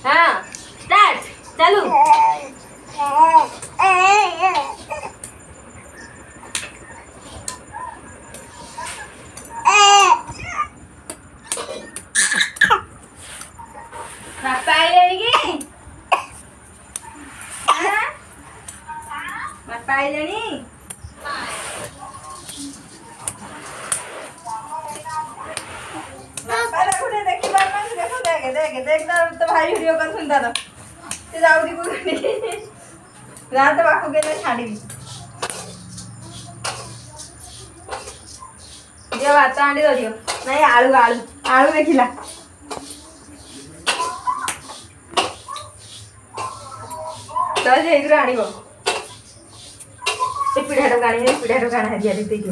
हाँ स्टार्ट चालू। बापा आइले कि बापा आइले देख तो भाई वीडियो कर सुनता तो ते जाऊ दी को रात बाकू के छाड़ी दियो भात आंडी दियो नहीं आलू आलू आलू देखिला तो जे इधर आनिबो ए पिढारो गाणी दिया देते दियो